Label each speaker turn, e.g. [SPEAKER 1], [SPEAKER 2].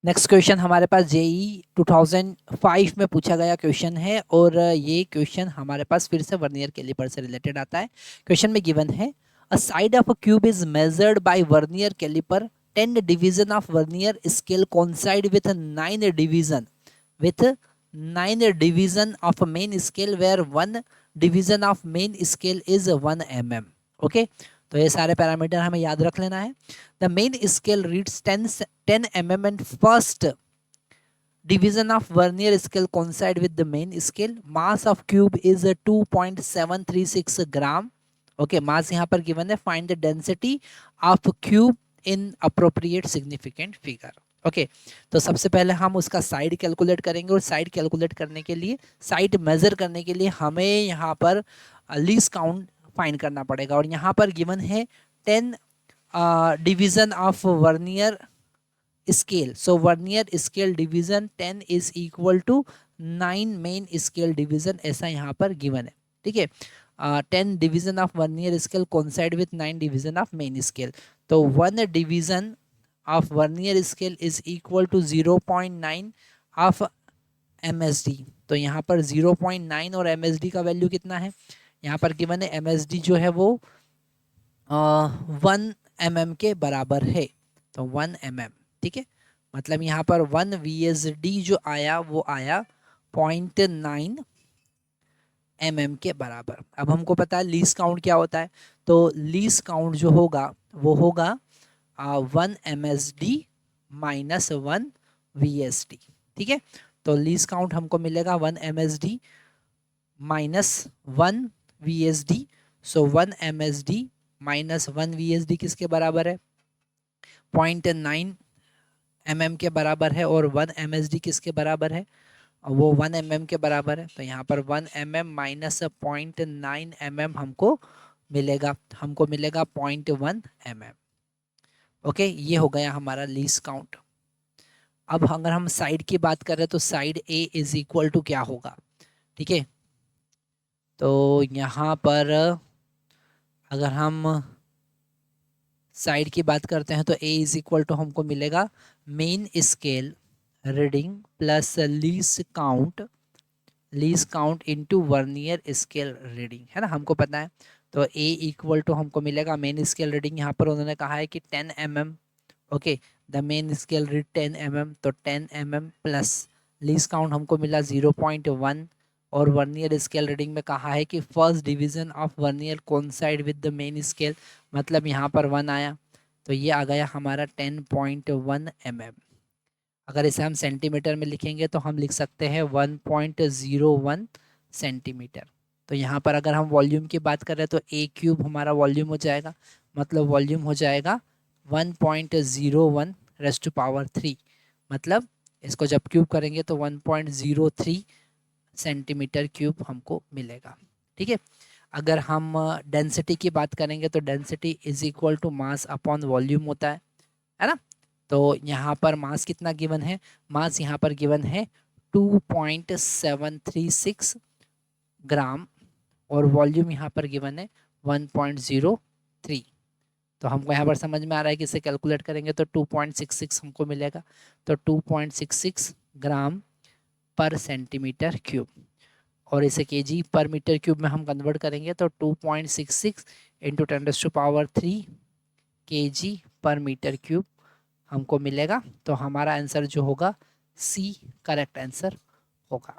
[SPEAKER 1] Next question हमारे पास JEE 2005 में पूछा गया क्वेश्चन है और ये क्वेश्चन हमारे पास फिर से वर्नियर कैलिपर से रिलेटेड आता है। क्वेश्चन में गिवन है a side of a cube is measured by vernier calliper 10 division of vernier scale coincide with 9 division of main scale where 1 division of main scale is 1 mm। Okay, तो ये सारे parameter हमें याद रख लेना है। The main scale reads 10 mm and first division of vernier scale coincide with the main scale. Mass of cube is 2.736 gram. Okay, mass यहाँ पर given है. Find the density of cube in appropriate significant figure. Okay तो सबसे पहले हम उसका side calculate करेंगे और साइड कैलकुलेट करने के लिए, साइड मेजर करने के लिए हमें यहाँ पर लीस्ट काउंट फाइंड करना पड़ेगा और यहाँ पर गिवन है 10 division of vernier scale. So vernier scale division 10 is equal to 9 main scale division, ऐसा यहाँ पर given है। ठीक है, 10 division of vernier scale coincide with 9 division of main scale. तो 1 division of vernier scale is equal to 0.9 of MSD। तो यहाँ पर 0.9 और MSD का वैल्यू कितना है यहाँ पर गिवन है। MSD जो है वो 1 mm के बराबर है, तो 1 mm। ठीक है, मतलब यहाँ पर 1 VSD जो आया वो आया 0.9 mm के बराबर। अब हमको पता है लीस्ट काउंट क्या होता है, तो लीस्ट काउंट जो होगा वो होगा 1 MSD माइनस 1 VSD। ठीक है, तो लीस्ट काउंट हमको मिलेगा 1 MSD माइनस 1 VSD। सो 1 MSD माइनस 1 VSD किसके बराबर है, 0.9 mm के बराबर है और 1 MSD किसके बराबर है, वो 1 mm के बराबर है। तो यहाँ पर 1 mm माइनस 0.9 mm हमको मिलेगा 0.1 mm। ओके, ये हो गया हमारा लीस्ट काउंट। अब अगर हम साइड की बात करें तो side A is equal to क्या होगा। ठीक है, तो यहाँ पर अगर हम साइड की बात करते हैं तो ए इज इक्वल टू हमको मिलेगा main scale reading plus least count into vernier scale reading, है ना, हमको पता है। तो ए इक्वल टू हमको मिलेगा मेन स्केल रीडिंग, यहाँ पर उन्होंने कहा है कि 10 mm। Okay, the main scale read 10 mm, तो 10 mm प्लस लीस्ट काउंट हमको मिला 0.1 और वर्नियर स्केल रीडिंग में कहा है कि first division of vernier coincide with the main scale, मतलब यहाँ पर 1 आया, तो ये आ गया हमारा 10.1 mm। अगर इसे हम सेंटीमीटर में लिखेंगे तो हम लिख सकते हैं 1.01 सेंटीमीटर। तो यहाँ पर अगर हम वॉल्यूम की बात करें तो ए क्यूब हमारा वॉल्यूम हो जाएगा, मतलब वॉल्यूम हो जाएगा 1.01 रेज़ टू पावर 3, मतलब इसको जब क्यूब करेंगे तो 1.03 सेंटीमीटर क्यूब हमको मिलेगा। ठीक है, अगर हम डेंसिटी की बात करेंगे तो density is equal to mass upon volume होता है ना। तो यहाँ पर मास कितना गिवन है, मास यहाँ पर गिवन है 2.736 ग्राम और वॉल्यूम यहाँ पर गिवन है 1.03। तो हमको यहाँ पर समझ में आ रहा है कि इसे कैलकुलेट करेंगे तो 2.66 हमको मिलेगा, तो 2.66 ग्राम पर सेंटीमीटर क्यूब, और इसे केजी पर मीटर क्यूब में हम कन्वर्ट करेंगे तो 2.66 इंटू 10⁻³ केजी पर मीटर क्यूब हमको मिलेगा। तो हमारा आंसर जो होगा सी करेक्ट आंसर होगा।